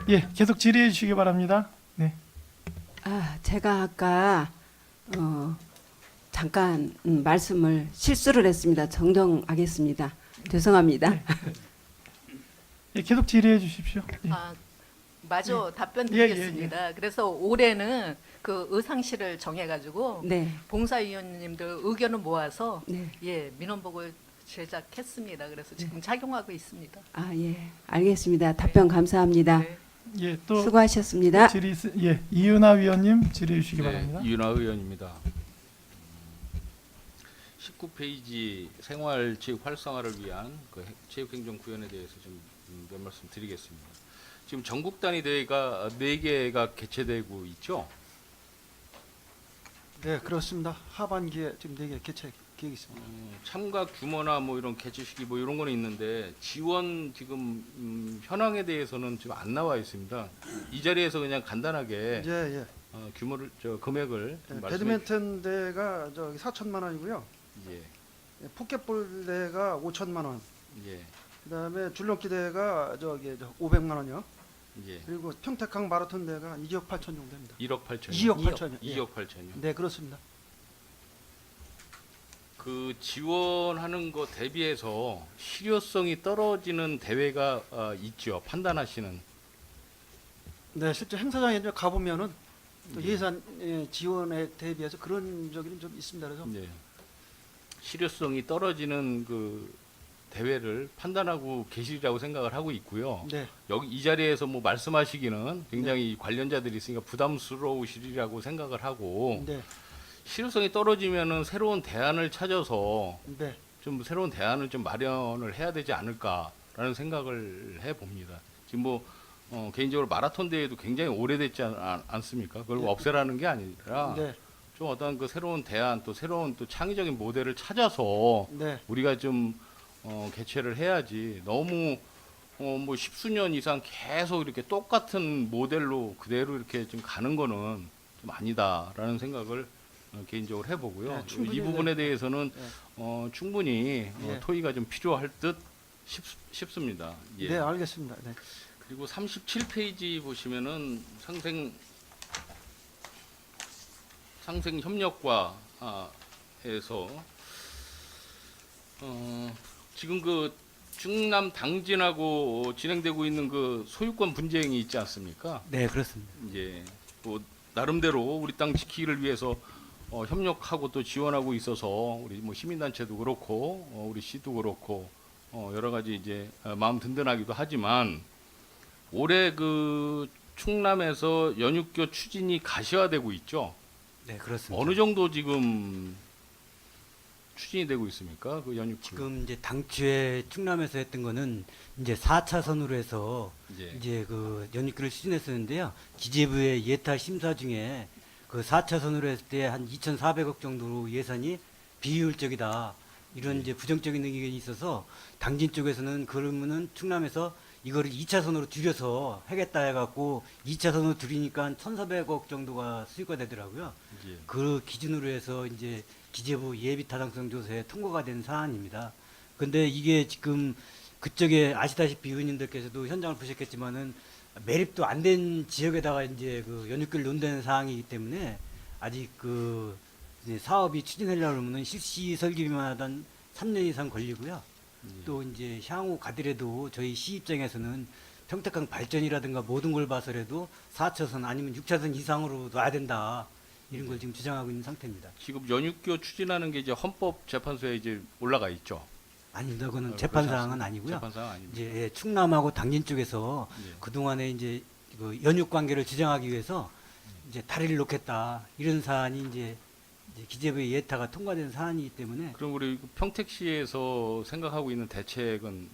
예, 계속 질의해 주시기 바랍니다. 네. 제가 아까 잠깐 말씀을 실수를 했습니다. 정정하겠습니다. 죄송합니다. 예, 계속 질의해 주십시오. 예. 마저 답변 예, 예, 드리겠습니다. 그래서 올해는 그 의상실을 정해가지고 네. 봉사위원님들 의견을 모아서 네. 민원복을 제작했습니다. 그래서 지금 작용하고 있습니다. 예. 알겠습니다. 답변 감사합니다. 네. 예, 또 수고하셨습니다. 이은하 위원님 질의해 주시기 바랍니다. 이윤아 의원입니다. 19페이지 생활체육 활성화를 위한 그 체육행정구현에 대해서 좀 몇 말씀 드리겠습니다. 지금 전국 단위 대회가 4개가 개최되고 있죠. 네, 그렇습니다. 하반기에 지금 4개 개최 계획이 있습니다. 참가 규모나 뭐 이런 개최 시기 뭐 이런 거는 있는데 지원 지금 현황에 대해서는 지금 안 나와 있습니다. 이 자리에서 그냥 간단하게 예. 규모를 금액을 좀 말씀해 배드민턴 대회가 저기 4천만 원이고요. 예. 포켓볼 대회가 5천만 원. 예. 그다음에 줄넘기 대회가 저기 500만 원이요. 예. 그리고 평택항 마라톤 대회가 2억 8천 정도 됩니다. 1억 8천. 2억 8천이요. 2억 8천이요. 네, 그렇습니다. 그 지원하는 거 대비해서 실효성이 떨어지는 대회가 있죠. 판단하시는. 네, 실제 행사장에 이제 가보면은 또 예. 예산 지원에 대비해서 그런 적이 좀 있습니다. 그래서 네. 실효성이 떨어지는 그 대회를 판단하고 계시리라고 생각을 하고 있고요. 네, 여기 이 자리에서 뭐 말씀하시기는 굉장히 관련자들이 있으니까 부담스러우시리라고 생각을 하고 네, 실효성이 떨어지면은 새로운 대안을 찾아서 네, 좀 새로운 대안을 좀 마련을 해야 되지 않을까라는 생각을 해봅니다. 지금 뭐 개인적으로 마라톤 대회도 굉장히 오래됐지 않습니까? 그걸 네. 없애라는 게 아니라 네, 좀 어떤 그 새로운 대안 또 새로운 또 창의적인 모델을 찾아서 네, 우리가 좀 개최를 해야지 너무 뭐 십수년 이상 계속 이렇게 똑같은 모델로 그대로 이렇게 좀 가는 거는 좀 아니다라는 생각을 개인적으로 해보고요. 네, 충분히, 이 부분에 네. 대해서는 충분히 예. 토의가 좀 필요할 듯 싶습니다. 예. 네, 알겠습니다. 네. 그리고 37페이지 보시면은 상생 협력과에서 지금 그 충남 당진하고 진행되고 있는 그 소유권 분쟁이 있지 않습니까? 네, 그렇습니다. 이제 뭐 나름대로 우리 땅 지키기를 위해서 협력하고 또 지원하고 있어서 우리 뭐 시민단체도 그렇고 우리 시도 그렇고 여러 가지 이제 마음 든든하기도 하지만 올해 그 충남에서 연육교 추진이 가시화되고 있죠. 네, 그렇습니다. 어느 정도 지금 추진이 되고 있습니까? 그 연육교. 지금 이제 당초에 충남에서 했던 거는 이제 4차선으로 해서 예. 이제 그 연육교를 추진했었는데요. 기재부의 예타 심사 중에 그 4차선으로 했을 때 한 2,400억 정도로 예산이 비효율적이다. 이런 이제 부정적인 의견이 있어서 당진 쪽에서는 그러면은 충남에서 이거를 2차선으로 줄여서 하겠다 해갖고 2차선으로 줄이니까 1,400억 정도가 수익화 되더라고요. 예. 그 기준으로 해서 이제 기재부 예비 타당성 조사에 통과가 된 사안입니다. 근데 이게 지금 그쪽에 아시다시피 의원님들께서도 현장을 보셨겠지만은 매립도 안 된 지역에다가 이제 그 연육교를 논다는 사항이기 때문에 아직 그 이제 사업이 추진하려고 하면은 실시 설계비만 하던 3년 이상 걸리고요. 또 이제 향후 가더라도 저희 시 입장에서는 평택항 발전이라든가 모든 걸 봐서라도 4차선 아니면 6차선 이상으로 놔야 된다. 이런 걸 지금 주장하고 있는 상태입니다. 지금 연육교 추진하는 게 이제 헌법재판소에 이제 올라가 있죠. 아닙니다. 그거는 그렇지 재판 사항은 않습니까? 아니고요. 재판 사항 아닙니다. 이제 충남하고 당진 쪽에서 예. 그동안에 이제 그 연육 관계를 지정하기 위해서 이제 다리를 놓겠다. 이런 사안이 이제 기재부의 예타가 통과된 사안이기 때문에 그럼 우리 평택시에서 생각하고 있는 대책은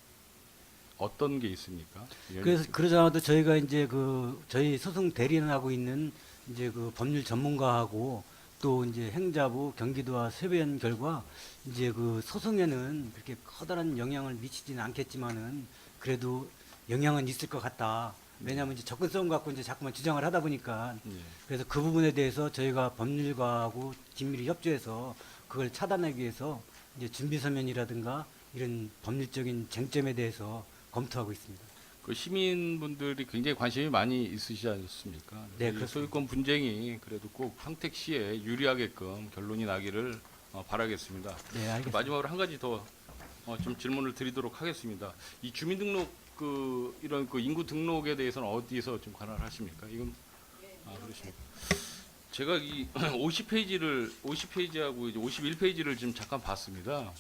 어떤 게 있습니까? 그래서 그러자마도 저희가 이제 그 저희 소송 대리인하고 있는 이제 그 법률 전문가하고 또 이제 행자부 경기도와 세부연 결과 이제 그 소송에는 그렇게 커다란 영향을 미치지는 않겠지만은 그래도 영향은 있을 것 같다. 왜냐하면 이제 접근성 갖고 이제 자꾸만 주장을 하다 보니까 예. 그래서 그 부분에 대해서 저희가 법률가하고 긴밀히 협조해서 그걸 차단하기 위해서 이제 준비 서면이라든가 이런 법률적인 쟁점에 대해서 검토하고 있습니다. 그 시민분들이 굉장히 관심이 많이 있으시지 않습니까? 네, 이 그렇습니다. 소유권 분쟁이 그래도 꼭 평택시에 유리하게끔 결론이 나기를 바라겠습니다. 네, 알겠습니다. 마지막으로 한 가지 더 좀 질문을 드리도록 하겠습니다. 이 주민등록 이런 인구 등록에 대해서는 어디서 좀 관할을 하십니까? 이건 그러십니까? 제가 이 50페이지하고 이제 51페이지를 지금 잠깐 봤습니다.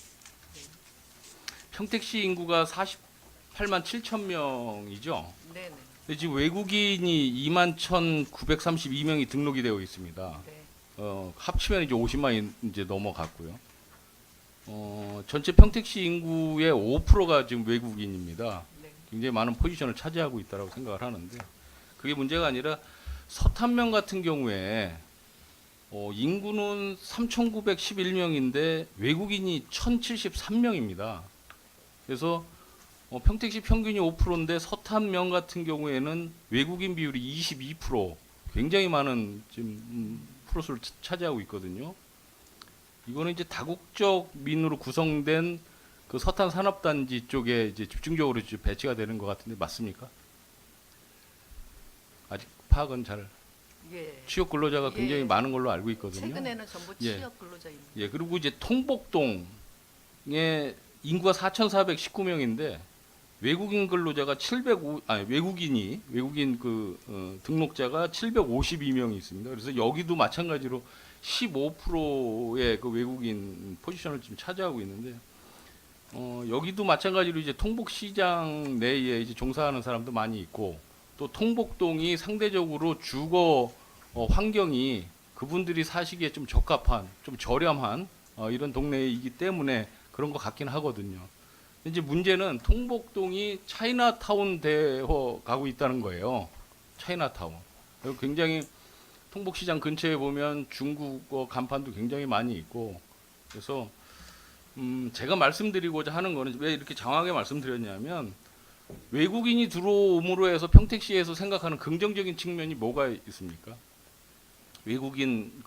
평택시 인구가 48만 7천 명이죠. 네네. 근데 지금 외국인이 21,932명이 등록이 되어 있습니다. 네. 합치면 이제 50만이 이제 넘어갔고요. 전체 평택시 인구의 5%가 지금 외국인입니다. 네. 굉장히 많은 포지션을 차지하고 있다고 생각을 하는데 그게 문제가 아니라 서탄면 같은 경우에 인구는 3,911명인데 외국인이 1,073명입니다. 그래서 평택시 평균이 5%인데 서탄면 같은 경우에는 외국인 비율이 22%, 굉장히 많은 지금 프로수를 차지하고 있거든요. 이거는 이제 다국적 민으로 구성된 그 서탄 산업단지 쪽에 이제 집중적으로 이제 배치가 되는 것 같은데 맞습니까? 아직 파악은 잘 예. 취업 근로자가 굉장히 예. 많은 걸로 알고 있거든요. 최근에는 전부 예. 취업 근로자입니다. 예, 그리고 이제 통복동의 인구가 4,419명인데 외국인 근로자가 외국인 등록자가 752명이 있습니다. 그래서 여기도 마찬가지로 15%의 그 외국인 포지션을 지금 차지하고 있는데 여기도 마찬가지로 이제 통복시장 내에 이제 종사하는 사람도 많이 있고 또 통복동이 상대적으로 주거 환경이 그분들이 사시기에 좀 적합한, 좀 저렴한 이런 동네이기 때문에 그런 것 같긴 하거든요. 이제 문제는 통복동이 차이나타운 되어 가고 있다는 거예요. 차이나타운. 그리고 굉장히 통복시장 근처에 보면 중국어 간판도 굉장히 많이 있고 그래서 제가 말씀드리고자 하는 거는 왜 이렇게 장황하게 말씀드렸냐면 외국인이 들어옴으로 해서 평택시에서 생각하는 긍정적인 측면이 뭐가 있습니까? 외국인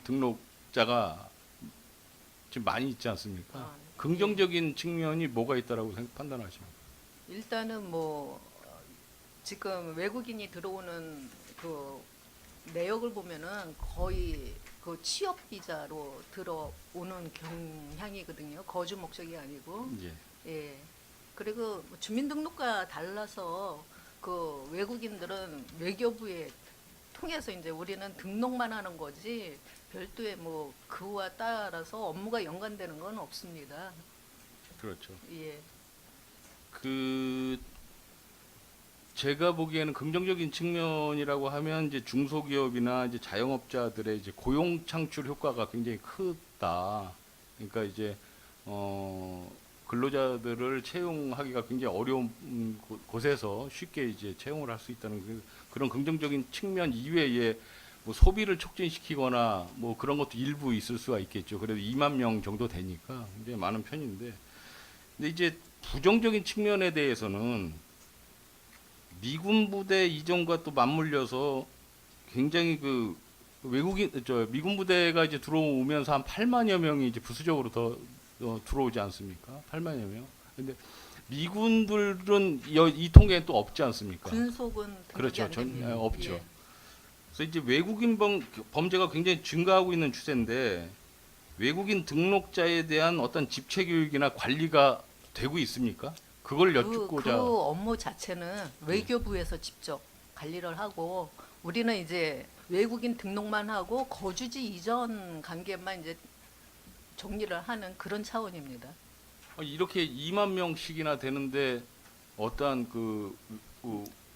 등록자가 지금 많이 있지 않습니까? 아, 긍정적인 측면이 뭐가 있다라고 판단하십니까? 일단은 뭐 지금 외국인이 들어오는 그 내역을 보면은 거의 그 취업 비자로 들어오는 경향이거든요. 거주 목적이 아니고. 예. 예. 그리고 뭐 주민등록과 달라서 그 외국인들은 외교부에 통해서 이제 우리는 등록만 하는 거지 별도의 뭐 그와 따라서 업무가 연관되는 건 없습니다. 그렇죠. 예. 제가 보기에는 긍정적인 측면이라고 하면 이제 중소기업이나 이제 자영업자들의 이제 고용 창출 효과가 굉장히 크다. 그러니까 이제 근로자들을 채용하기가 굉장히 어려운 곳에서 쉽게 이제 채용을 할 수 있다는 그런 긍정적인 측면 이외에 뭐 소비를 촉진시키거나 뭐 그런 것도 일부 있을 수가 있겠죠. 그래도 2만 명 정도 되니까 굉장히 많은 편인데, 근데 이제 부정적인 측면에 대해서는 미군 부대 이전과 또 맞물려서 굉장히 미군 부대가 이제 들어오면서 한 8만여 명이 이제 부수적으로 더 들어오지 않습니까? 8만여 명. 근데 미군들은 이 통계에 또 없지 않습니까? 군속은 등록이 그렇죠. 안 됩니다. 없죠. 예. 그래서 이제 외국인 범죄가 굉장히 증가하고 있는 추세인데 외국인 등록자에 대한 어떤 집체 교육이나 관리가 되고 있습니까? 그걸 여쭙고자. 그 업무 자체는 외교부에서 직접 관리를 하고 우리는 이제 외국인 등록만 하고 거주지 이전 관계만 이제 정리를 하는 그런 차원입니다. 이렇게 2만 명씩이나 되는데 어떠한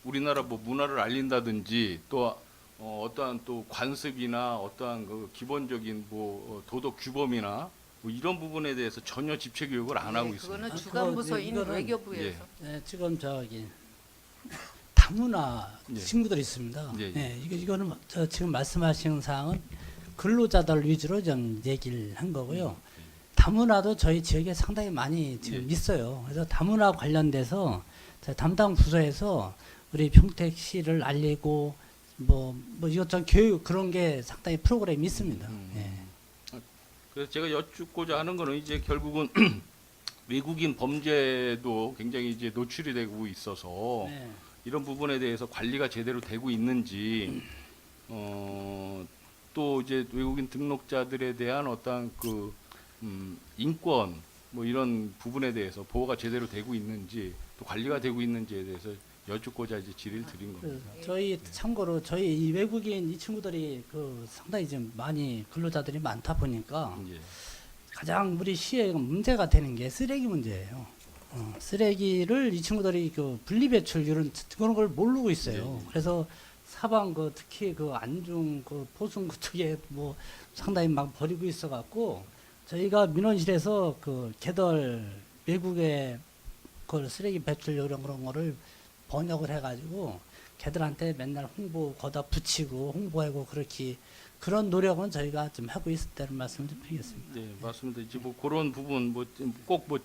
우리나라 뭐 문화를 알린다든지 또 어떠한 또 관습이나 어떠한 그 기본적인 뭐 도덕 규범이나 뭐 이런 부분에 대해서 전혀 집체 교육을 안 하고 있습니다. 그거는 아, 주간 부서인 이거는- 외교부에서. 네, 지금 다문화 예. 친구들이 있습니다. 예, 예. 네, 이거는 지금 말씀하신 사항은 근로자들 위주로 좀 얘기를 한 거고요. 다문화도 저희 지역에 상당히 많이 지금 예. 있어요. 그래서 다문화 관련돼서 저희 담당 부서에서 우리 평택시를 알리고 뭐 이것저것 교육 그런 게 상당히 프로그램이 있습니다. 예. 그래서 제가 여쭙고자 하는 거는 이제 결국은 외국인 범죄도 굉장히 이제 노출이 되고 있어서 네. 이런 부분에 대해서 관리가 제대로 되고 있는지 또 이제 외국인 등록자들에 대한 어떤 그 인권 뭐 이런 부분에 대해서 보호가 제대로 되고 있는지 또 관리가 되고 있는지에 대해서 여쭙고자 이제 질의를 드린 겁니다. 저희 참고로 저희 이 외국인 이 친구들이 그 상당히 좀 많이 근로자들이 많다 보니까 예. 가장 우리 시에 문제가 되는 게 쓰레기 문제예요. 쓰레기를 이 친구들이 그 분리배출 그런 걸 모르고 있어요. 네. 그래서 사방 그 특히 그 안중 그 포순 그쪽에 뭐 상당히 막 버리고 있어갖고 저희가 민원실에서 그 개덜 외국의 그 쓰레기 배출 이런 그런 거를 번역을 해가지고 걔들한테 맨날 홍보 거다 붙이고 홍보하고 그렇게 그런 노력은 저희가 좀 하고 있다는 말씀을 좀 드리겠습니다. 네, 맞습니다. 이제 뭐 그런 부분 뭐 꼭 뭐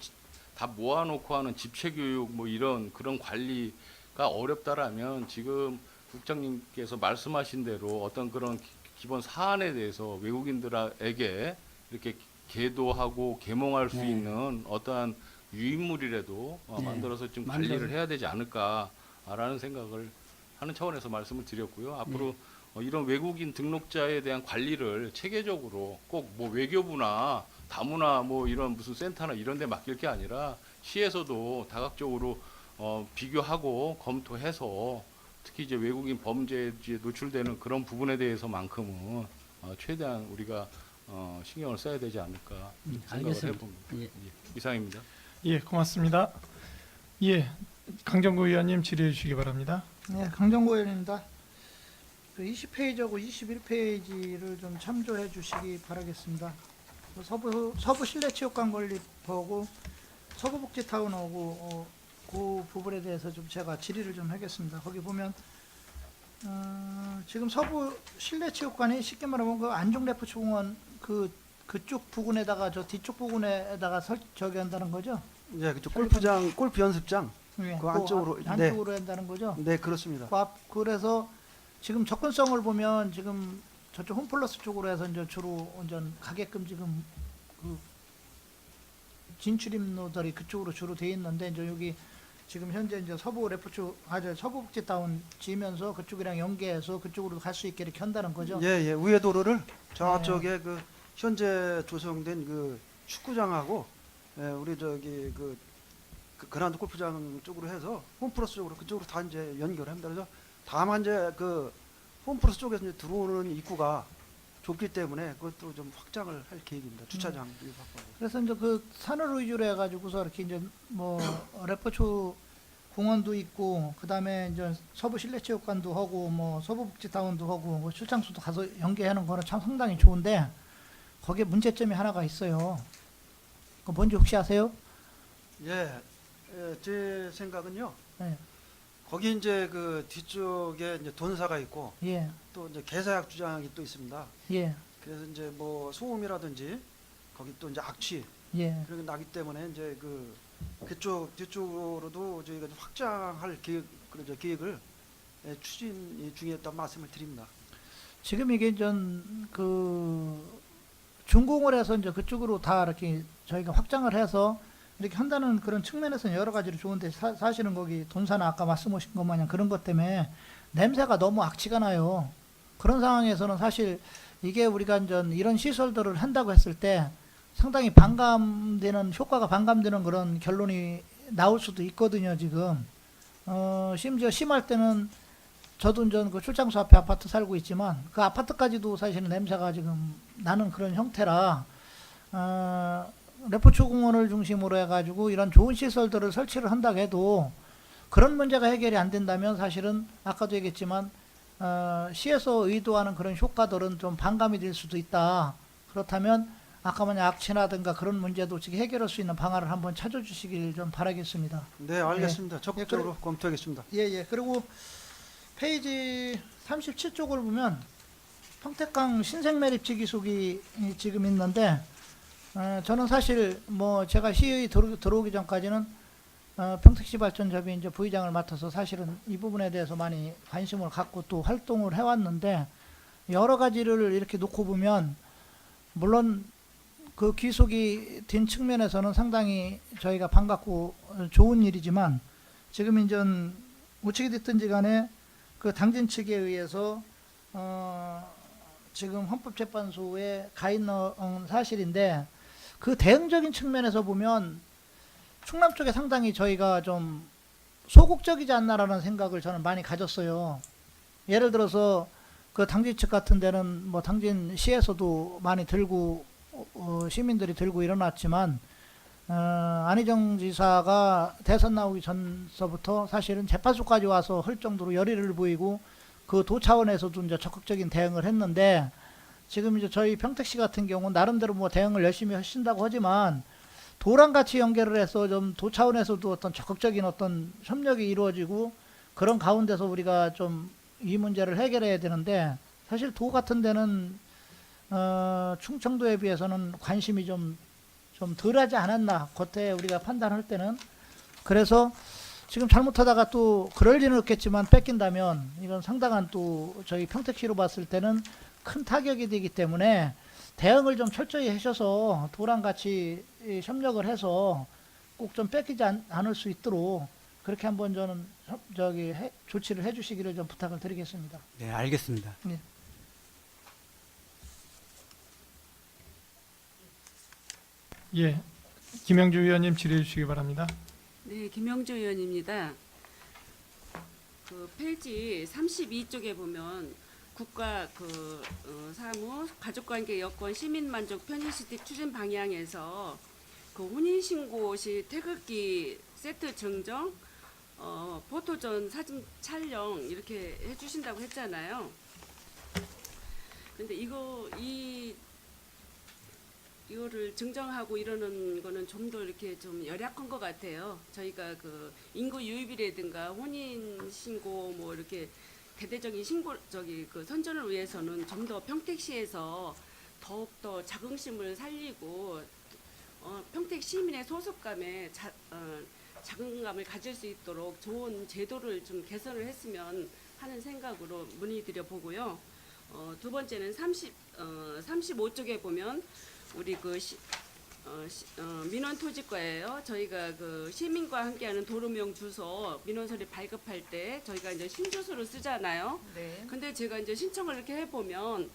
다 모아놓고 하는 집체 교육 뭐 이런 그런 관리가 어렵다라면 지금 국장님께서 말씀하신 대로 어떤 그런 기본 사안에 대해서 외국인들에게 이렇게 계도하고 계몽할 수 네. 있는 어떠한 유인물이라도 네. 만들어서 좀 만들어- 관리를 해야 되지 않을까라는 생각을 하는 차원에서 말씀을 드렸고요. 앞으로 이런 외국인 등록자에 대한 관리를 체계적으로 꼭 뭐 외교부나 다문화 뭐 이런 무슨 센터나 이런 데 맡길 게 아니라 시에서도 다각적으로 비교하고 검토해서 특히 이제 외국인 범죄에 노출되는 그런 부분에 대해서만큼은 최대한 우리가 신경을 써야 되지 않을까 생각을 알겠습니다. 해봅니다. 예. 예, 이상입니다. 예, 고맙습니다. 예, 강정구 의원님 질의해 주시기 바랍니다. 네, 강정구 의원입니다. 그 20페이지하고 21페이지를 좀 참조해 주시기 바라겠습니다. 그 서부 실내체육관 건립하고 서부복지타운하고 그 부분에 대해서 좀 제가 질의를 좀 하겠습니다. 거기 보면 지금 서부 실내체육관이 쉽게 말하면 그 안중레포츠공원 그쪽 부근에다가 저 뒤쪽 부근에다가 저기 한다는 거죠? 예, 그쪽 골프장, 골프 연습장. 네, 그 안쪽으로, 안쪽으로 한다는 거죠? 네, 그렇습니다. 그래서 지금 접근성을 보면 지금 저쪽 홈플러스 쪽으로 해서 이제 주로 이제 가게끔 지금 그 진출입로들이 그쪽으로 주로 돼 있는데 이제 여기 지금 현재 이제 서부복지타운 지으면서 그쪽이랑 연계해서 그쪽으로 갈 수 있게 이렇게 한다는 거죠. 예, 예. 우회 도로를 저쪽에 그 현재 조성된 그 축구장하고 우리 저기 그 그란드 골프장 쪽으로 해서 홈플러스 쪽으로 그쪽으로 다 이제 연결합니다. 그래서 다만 이제 그 홈플러스 쪽에서 이제 들어오는 입구가 좁기 때문에 그것도 좀 확장을 할 계획입니다. 주차장 그래서 이제 그 산을 위주로 해가지고서 이렇게 이제 뭐 레포츠 공원도 있고 그 다음에 이제 서부 실내체육관도 하고 뭐 서부복지타운도 하고 뭐 출장소도 가서 연계하는 거는 참 상당히 좋은데 거기에 문제점이 하나가 있어요. 그 뭔지 혹시 아세요? 예, 제 생각은요. 네. 거기 이제 그 뒤쪽에 이제 돈사가 있고 예, 또 이제 개사약 주장이 또 있습니다. 예, 그래서 이제 뭐 소음이라든지 거기 또 이제 악취 예. 그런 게 나기 때문에 이제 그쪽 뒤쪽으로도 저희가 좀 확장할 계획을 추진 중이었다는 말씀을 드립니다. 지금 이게 그 준공을 해서 이제 그쪽으로 다 이렇게 저희가 확장을 해서 이렇게 한다는 그런 측면에서는 여러 가지로 좋은데 사실은 거기 돈사나 아까 말씀하신 것 마냥 그런 것 때문에 냄새가 너무 악취가 나요. 그런 상황에서는 사실 이게 우리가 이제 이런 시설들을 한다고 했을 때 상당히 효과가 반감되는 그런 결론이 나올 수도 있거든요, 지금. 심지어 심할 때는 저도 이제 그 출장소 앞에 아파트 살고 있지만 그 아파트까지도 사실은 냄새가 지금 나는 그런 형태라, 레포츠 공원을 중심으로 해가지고 이런 좋은 시설들을 설치를 한다고 해도 그런 문제가 해결이 안 된다면 사실은 아까도 얘기했지만 시에서 의도하는 그런 효과들은 좀 반감이 될 수도 있다. 그렇다면 아까 만약 악취라든가 그런 문제도 지금 해결할 수 있는 방안을 한번 찾아주시길 좀 바라겠습니다. 네, 알겠습니다. 적극적으로 검토하겠습니다. 예. 그리고 페이지 37쪽을 보면 평택강 신생매립지 기속이 지금 있는데 저는 사실 뭐 제가 시의 들어오기 전까지는 평택시 발전협의 이제 부의장을 맡아서 사실은 이 부분에 대해서 많이 관심을 갖고 또 활동을 해왔는데 여러 가지를 이렇게 놓고 보면 물론 그 귀속이 된 측면에서는 상당히 저희가 반갑고 좋은 일이지만 지금 이제 어떻게 됐든지 간에 그 당진 측에 의해서 지금 헌법재판소에 가 있는 사실인데 그 대응적인 측면에서 보면 충남 쪽에 상당히 저희가 좀 소극적이지 않나라는 생각을 저는 많이 가졌어요. 예를 들어서 그 당진 측 같은 데는 뭐 당진시에서도 많이 들고 시민들이 들고 일어났지만 안희정 지사가 대선 나오기 전서부터 사실은 재판소까지 와서 할 정도로 열의를 보이고 그 도 차원에서도 이제 적극적인 대응을 했는데 지금 이제 저희 평택시 같은 경우는 나름대로 뭐 대응을 열심히 하신다고 하지만 도랑 같이 연결을 해서 좀 도 차원에서도 어떤 적극적인 어떤 협력이 이루어지고 그런 가운데서 우리가 좀 이 문제를 해결해야 되는데 사실 도 같은 데는 충청도에 비해서는 관심이 좀 덜하지 않았나 겉에 우리가 판단할 때는. 그래서 지금 잘못하다가 또 그럴 리는 없겠지만 뺏긴다면 이건 상당한 또 저희 평택시로 봤을 때는 큰 타격이 되기 때문에 대응을 좀 철저히 하셔서 도랑 같이 협력을 해서 꼭 좀 뺏기지 않을 수 있도록 그렇게 한번 저는 조치를 해주시기를 좀 부탁을 드리겠습니다. 네, 알겠습니다. 예, 김영주 의원님 질의해 주시기 바랍니다. 네, 김영주 의원입니다. 그 페이지 32쪽에 보면 국가 사무, 가족관계 여건, 시민만족, 편의시설 추진 방향에서 그 혼인신고 시 태극기 세트 증정, 포토전 사진 촬영 이렇게 해주신다고 했잖아요. 근데 이거를 증정하고 이러는 거는 좀 더 이렇게 좀 열악한 것 같아요. 저희가 그 인구 유입이라든가 혼인 신고 뭐 이렇게 대대적인 신고 그 선전을 위해서는 좀 더 평택시에서 더욱 더 자긍심을 살리고 평택 시민의 소속감에 자긍감을 가질 수 있도록 좋은 제도를 좀 개선을 했으면 하는 생각으로 문의드려 보고요. 두 번째는 35쪽에 보면 우리 그 민원토지과예요. 저희가 그 시민과 함께하는 도로명 주소 민원서류 발급할 때 저희가 이제 신주소를 쓰잖아요. 네. 근데 제가 이제 신청을 이렇게 해보면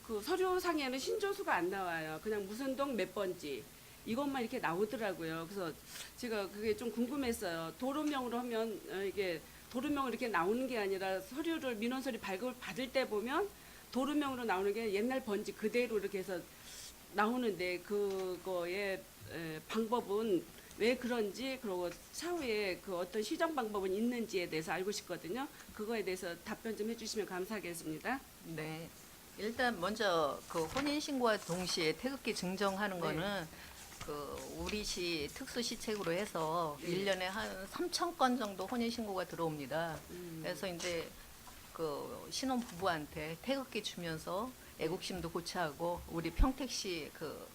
그 서류상에는 신주소가 안 나와요. 그냥 무슨 동 몇 번지 이것만 이렇게 나오더라고요. 그래서 제가 그게 좀 궁금했어요. 도로명으로 하면 이게 도로명으로 이렇게 나오는 게 아니라 서류를 민원서류 발급을 받을 때 보면 도로명으로 나오는 게 옛날 번지 그대로 이렇게 해서 나오는데 그거의 방법은 왜 그런지 그리고 차후에 그 어떤 시정 방법은 있는지에 대해서 알고 싶거든요. 그거에 대해서 답변 좀 해주시면 감사하겠습니다. 네. 일단 먼저 그 혼인 신고와 동시에 태극기 증정하는 거는 그 우리시 특수시책으로 해서 1년에 한 3,000건 정도 혼인 신고가 들어옵니다. 그래서 이제 그 신혼 부부한테 태극기 주면서 애국심도 고취하고 우리 평택시 그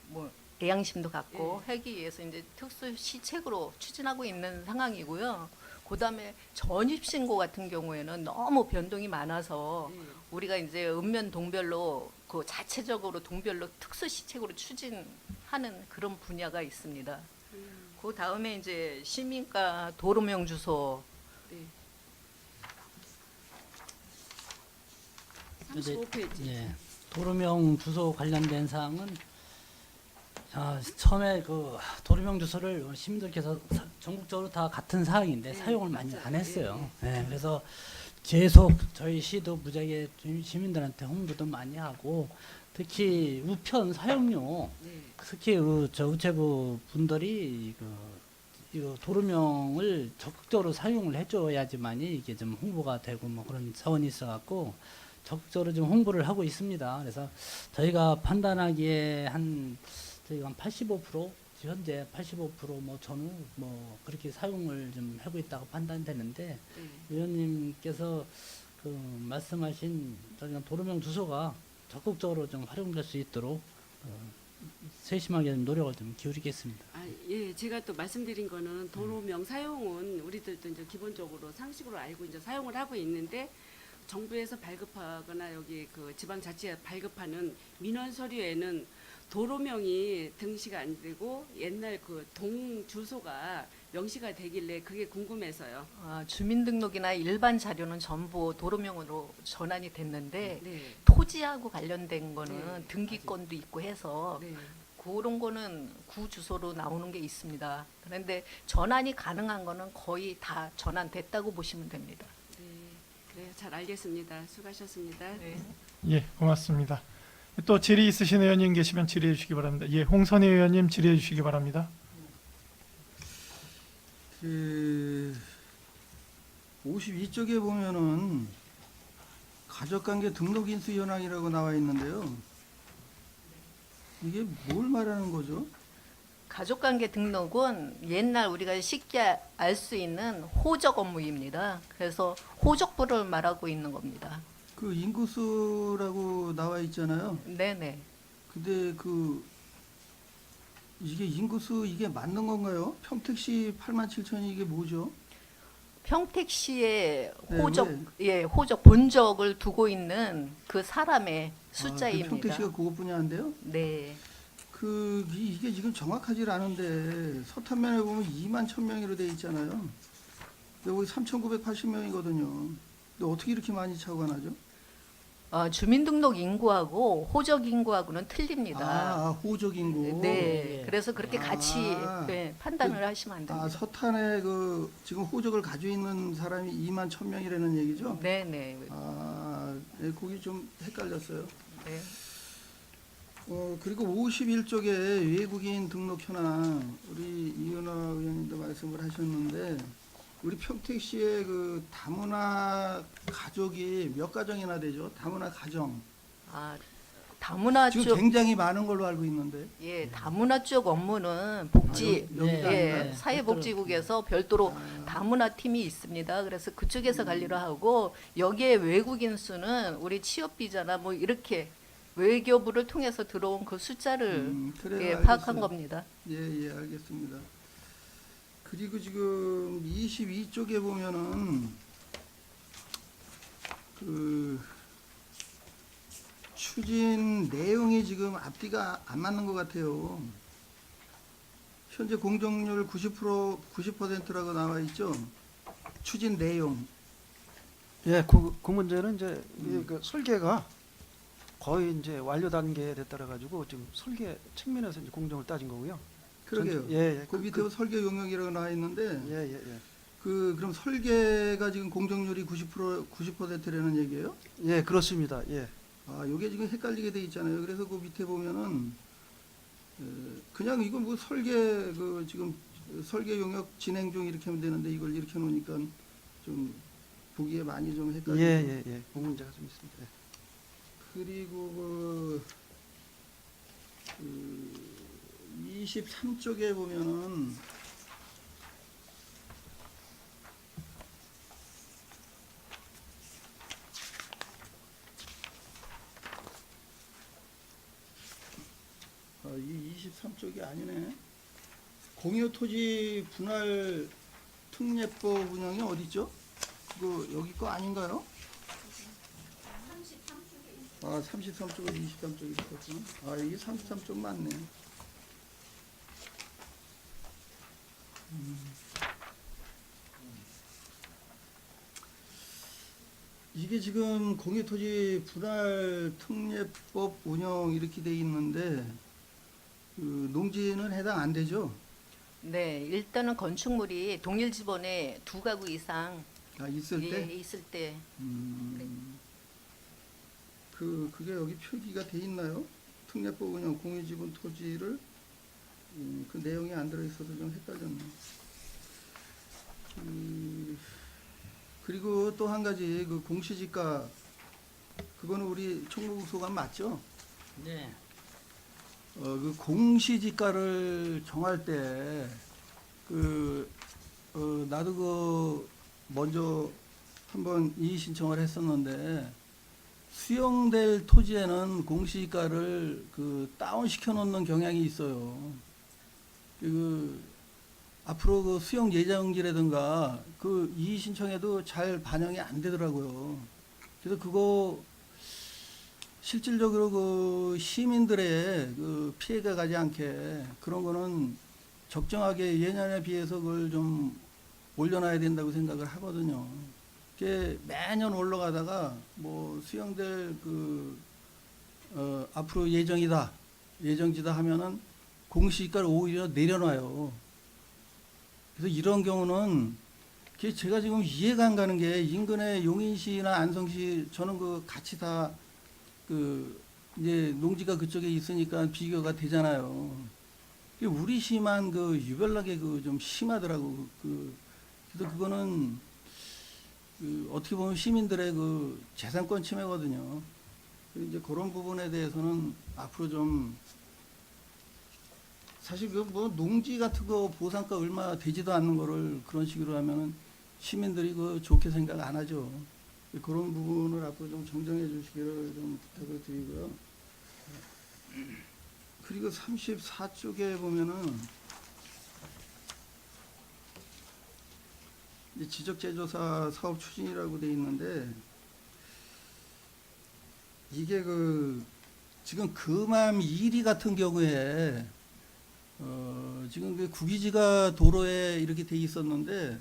뭐 애양심도 갖고 하기 위해서 이제 특수시책으로 추진하고 있는 상황이고요. 그다음에 전입신고 같은 경우에는 너무 변동이 많아서 우리가 이제 읍면 동별로 그 자체적으로 동별로 특수시책으로 추진하는 그런 분야가 있습니다. 그 다음에 이제 시민과 도로명 주소. 네. 35페이지. 예, 도로명 주소 관련된 사항은 처음에 그 도로명 주소를 시민들께서 전국적으로 다 같은 사항인데 사용을 많이 안 했어요. 예, 그래서 계속 저희 시도 무지하게 시민들한테 홍보도 많이 하고 특히 우편 사용료, 특히 저 우체부 분들이 이거 도로명을 적극적으로 사용을 해줘야지만이 이게 좀 홍보가 되고 뭐 그런 차원이 있어갖고 적극적으로 좀 홍보를 하고 있습니다. 그래서 저희가 판단하기에 저희가 한 85% 현재 85% 전후 그렇게 사용을 좀 하고 있다고 판단되는데 위원님께서 그 말씀하신 저희가 도로명 주소가 적극적으로 좀 활용될 수 있도록 세심하게 노력을 좀 기울이겠습니다. 예, 제가 또 말씀드린 거는 도로명 사용은 우리들도 이제 기본적으로 상식으로 알고 이제 사용을 하고 있는데 정부에서 발급하거나 여기 그 지방자치에 발급하는 민원 서류에는 도로명이 등시가 안 되고 옛날 그 동 주소가 명시가 되길래 그게 궁금해서요. 주민등록이나 일반 자료는 전부 도로명으로 전환이 됐는데 네. 토지하고 관련된 거는 네, 등기권도 있고 해서 네. 그런 거는 구 주소로 나오는 게 있습니다. 그런데 전환이 가능한 거는 거의 다 전환됐다고 보시면 됩니다. 네. 그래요. 잘 알겠습니다. 수고하셨습니다. 네. 예, 고맙습니다. 또 질의 있으신 의원님 계시면 질의해 주시기 바랍니다. 예, 홍선희 의원님 질의해 주시기 바랍니다. 그 52쪽에 보면은 가족관계 등록인수 현황이라고 나와 있는데요. 이게 뭘 말하는 거죠? 가족관계 등록은 옛날 우리가 쉽게 알 수 있는 호적 업무입니다. 그래서 호적부를 말하고 있는 겁니다. 그 인구수라고 나와 있잖아요. 네네. 근데 그 이게 인구수 이게 맞는 건가요? 평택시 87,000이 이게 뭐죠? 평택시의 네, 호적, 왜? 예, 호적 본적을 두고 있는 그 사람의 그 숫자입니다. 평택시가 그것뿐이 안 돼요? 네. 이게 지금 정확하지 않은데 서탄면에 보면 2만 1,000명으로 돼 있잖아요. 여기 3,980명이거든요. 근데 어떻게 이렇게 많이 차고가 나죠? 주민등록 인구하고 호적 인구하고는 틀립니다. 호적 인구. 네. 그래서 그렇게 같이 아, 네, 판단을 하시면 안 됩니다. 서탄에 그 지금 호적을 가지고 있는 사람이 2만 1,000명이라는 얘기죠? 네네. 네, 거기 좀 헷갈렸어요. 네. 그리고 51쪽에 외국인 등록 현황, 우리 이은하 의원님도 말씀을 하셨는데, 우리 평택시의 그 다문화 가족이 몇 가정이나 되죠? 다문화 가정. 다문화 지금 쪽, 굉장히 많은 걸로 알고 있는데. 예, 다문화 쪽 업무는 복지, 여기 네, 예, 네. 사회복지국에서 별도로 다문화 팀이 있습니다. 그래서 그쪽에서 관리를 하고 여기에 외국인 수는 우리 취업비자나 뭐 이렇게 외교부를 통해서 들어온 그 숫자를 그래요, 예, 파악한 알겠어요. 겁니다. 예, 알겠습니다. 그리고 지금 22쪽에 보면은 그 추진 내용이 지금 앞뒤가 안 맞는 것 같아요. 현재 공정률 90%라고 나와 있죠. 추진 내용. 예, 그 문제는 이제 그 설계가 거의 이제 완료 단계에 됐다라 가지고 지금 설계 측면에서 이제 공정을 따진 거고요. 그러게요. 예, 그 밑에 설계 용역이라고 나와 있는데 예. 그럼 설계가 지금 공정률이 90%라는 얘기예요? 예, 그렇습니다. 예. 요게 지금 헷갈리게 돼 있잖아요. 그래서 그 밑에 보면은 그냥 이거 뭐 설계 지금 설계 용역 진행 중 이렇게 하면 되는데 이걸 이렇게 놓으니까 좀 보기에 많이 좀 헷갈리고. 예. 그 문제가 좀 있습니다. 예. 그리고 23쪽에 보면은 이 23쪽이 아니네. 공유토지 분할 특례법 운영이 어디죠? 여기 거 아닌가요? 33쪽은 23쪽이 있었구나. 이게 33쪽 맞네. 이게 지금 공유토지 분할 특례법 운영 이렇게 돼 있는데 농지는 해당 안 되죠? 네, 일단은 건축물이 동일 지번에 2가구 이상 있을 예, 때? 있을 때 그게 여기 표기가 돼 있나요? 특례법 운영 공유지분 토지를 그 내용이 안 들어있어서 좀 헷갈렸네. 그리고 또 한 가지 그 공시지가 그거는 우리 총무소관 맞죠? 네. 그 공시지가를 정할 때 나도 먼저 한번 이의 신청을 했었는데 수용될 토지에는 공시지가를 다운시켜 놓는 경향이 있어요. 앞으로 그 수용 예정지라든가 이의 신청에도 잘 반영이 안 되더라고요. 그래서 그거 실질적으로 그 시민들의 그 피해가 가지 않게 그런 거는 적정하게 예년에 비해서 그걸 좀 올려놔야 된다고 생각을 하거든요. 그게 매년 올라가다가 뭐 수용될 앞으로 예정지다 하면은 공시지가를 오히려 내려놔요. 그래서 이런 경우는 그게 제가 지금 이해가 안 가는 게 인근의 용인시나 안성시 저는 그 같이 다 이제 농지가 그쪽에 있으니까 비교가 되잖아요. 우리 시만 유별나게 좀 심하더라고. 그래서 그거는 어떻게 보면 시민들의 재산권 침해거든요. 이제 그런 부분에 대해서는 앞으로 좀 사실 뭐 농지 같은 거 보상가 얼마 되지도 않는 거를 그런 식으로 하면은 시민들이 좋게 생각 안 하죠. 그런 부분을 앞으로 좀 정정해 주시기를 좀 부탁을 드리고요. 그리고 34쪽에 보면은 지적재조사 사업 추진이라고 돼 있는데 이게 지금 금암 1위 같은 경우에 지금 국유지가 도로에 이렇게 돼 있었는데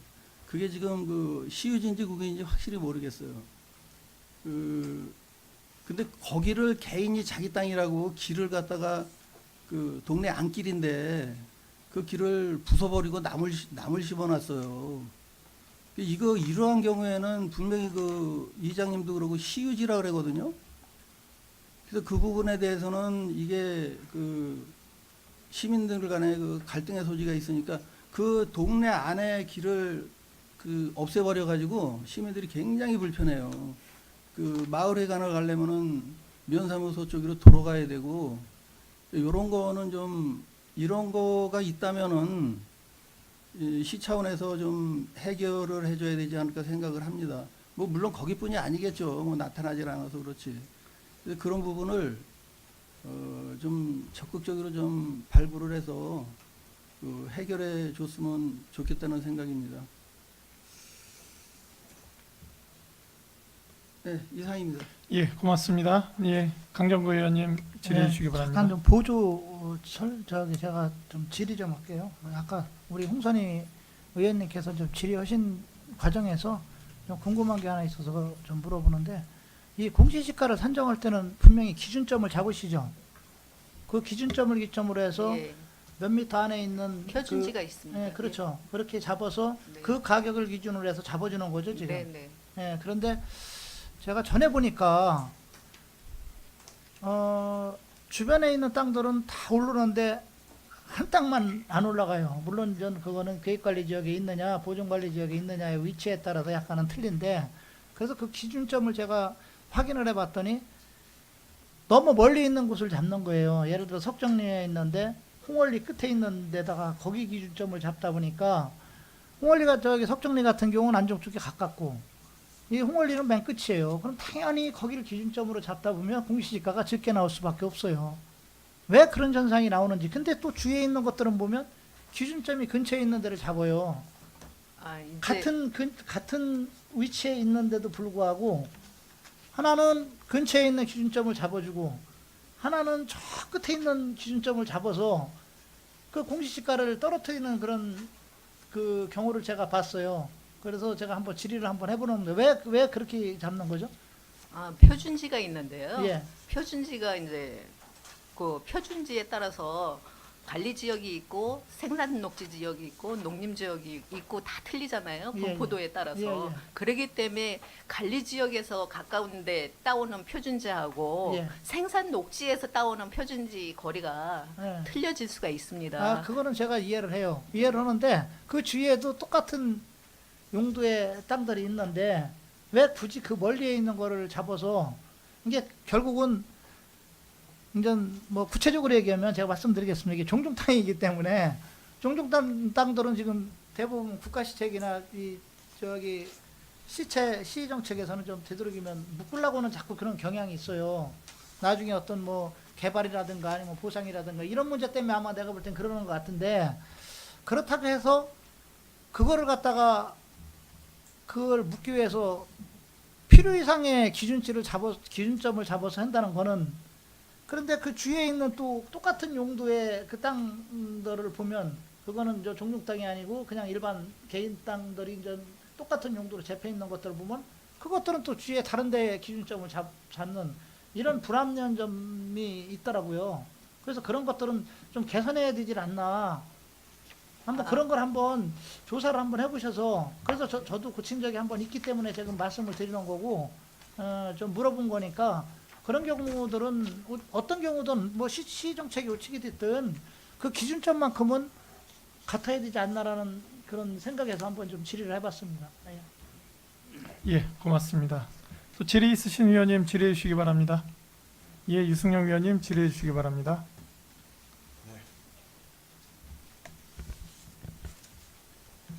그게 지금 시유지인지 국유인지 확실히 모르겠어요. 근데 거기를 개인이 자기 땅이라고 길을 갖다가 동네 안길인데 그 길을 부숴버리고 나물 심어놨어요. 이러한 경우에는 분명히 이장님도 그러고 시유지라 그러거든요. 그래서 그 부분에 대해서는 이게 시민들 간에 갈등의 소지가 있으니까 그 동네 안에 길을 없애버려 가지고 시민들이 굉장히 불편해요. 마을회관을 가려면은 면사무소 쪽으로 돌아가야 되고 이런 거는 좀 이런 거가 있다면은 시 차원에서 좀 해결을 해줘야 되지 않을까 생각을 합니다. 뭐 물론 거기뿐이 아니겠죠. 뭐 나타나질 않아서 그렇지. 그래서 그런 부분을 좀 적극적으로 좀 발굴을 해서 해결해 줬으면 좋겠다는 생각입니다. 네, 이상입니다. 예, 고맙습니다. 예, 강정구 의원님 질의해 주시기 바랍니다. 잠깐 좀 보조 제가 좀 질의 좀 할게요. 아까 우리 홍선희 의원님께서 좀 질의하신 과정에서 좀 궁금한 게 하나 있어서 좀 물어보는데 이 공시지가를 산정할 때는 분명히 기준점을 잡으시죠. 그 기준점을 기점으로 해서 예, 몇 미터 안에 있는 표준지가 있습니다. 예, 그렇죠. 그렇게 잡아서 네. 그 가격을 기준으로 해서 잡아주는 거죠, 지금. 네네. 예, 그런데 제가 전에 보니까 주변에 있는 땅들은 다 오르는데 한 땅만 안 올라가요. 물론 전 그거는 계획관리지역에 있느냐 보존관리지역에 있느냐의 위치에 따라서 약간은 틀린데 그래서 그 기준점을 제가 확인을 해봤더니 너무 멀리 있는 곳을 잡는 거예요. 예를 들어 석정리에 있는데 홍월리 끝에 있는 데다가 거기 기준점을 잡다 보니까 홍월리가 석정리 같은 경우는 안정 쪽에 가깝고 이 홍월리는 맨 끝이에요. 그럼 당연히 거기를 기준점으로 잡다 보면 공시지가가 적게 나올 수밖에 없어요. 왜 그런 현상이 나오는지. 근데 또 주위에 있는 것들은 보면 기준점이 근처에 있는 데를 잡아요. 이제 같은 위치에 있는데도 불구하고 하나는 근처에 있는 기준점을 잡아주고 하나는 저 끝에 있는 기준점을 잡아서 그 공시지가를 떨어뜨리는 그런 그 경우를 제가 봤어요. 그래서 제가 한번 질의를 한번 해보는데 왜 그렇게 잡는 거죠? 표준지가 있는데요. 예. 표준지가 이제 그 표준지에 따라서 관리 지역이 있고 생산 녹지 지역이 있고 농림 지역이 있고 다 틀리잖아요. 예, 분포도에 따라서. 예, 예. 그렇기 때문에 관리 지역에서 가까운데 따오는 표준지하고 예. 생산 녹지에서 따오는 표준지 거리가 예. 틀려질 수가 있습니다. 그거는 제가 이해를 해요. 이해를 하는데 그 주위에도 똑같은 용도의 땅들이 있는데 왜 굳이 그 멀리에 있는 거를 잡아서 이게 결국은 이제 뭐 구체적으로 얘기하면 제가 말씀드리겠습니다. 이게 종중 땅이기 때문에 종중 땅들은 지금 대부분 국가시책이나 시체 정책에서는 좀 되도록이면 묶으려고는 자꾸 그런 경향이 있어요. 나중에 어떤 뭐 개발이라든가 아니면 보상이라든가 이런 문제 때문에 아마 내가 볼 땐 그러는 것 같은데 그렇다고 해서 그거를 갖다가 그걸 묻기 위해서 필요 이상의 기준점을 잡아서 한다는 거는, 그런데 그 주위에 있는 또 똑같은 용도의 그 땅들을 보면 그거는 저 종육 땅이 아니고 그냥 일반 개인 땅들이 이제 똑같은 용도로 잡혀 있는 것들을 보면 그것들은 또 주위에 다른 데 기준점을 잡는 이런 불합리한 점이 있더라고요. 그래서 그런 것들은 좀 개선해야 되질 않나. 한번 그런 걸 한번 조사를 한번 해보셔서, 그래서 저도 고친 적이 한번 있기 때문에 지금 말씀을 드리는 거고, 좀 물어본 거니까, 그런 경우들은 어떤 경우든 뭐 시정책이 우측이 됐든 그 기준점만큼은 같아야 되지 않나라는 그런 생각에서 한번 좀 질의를 해봤습니다. 예. 예, 고맙습니다. 또 질의 있으신 위원님 질의해 주시기 바랍니다. 예, 유승영 위원님 질의해 주시기 바랍니다.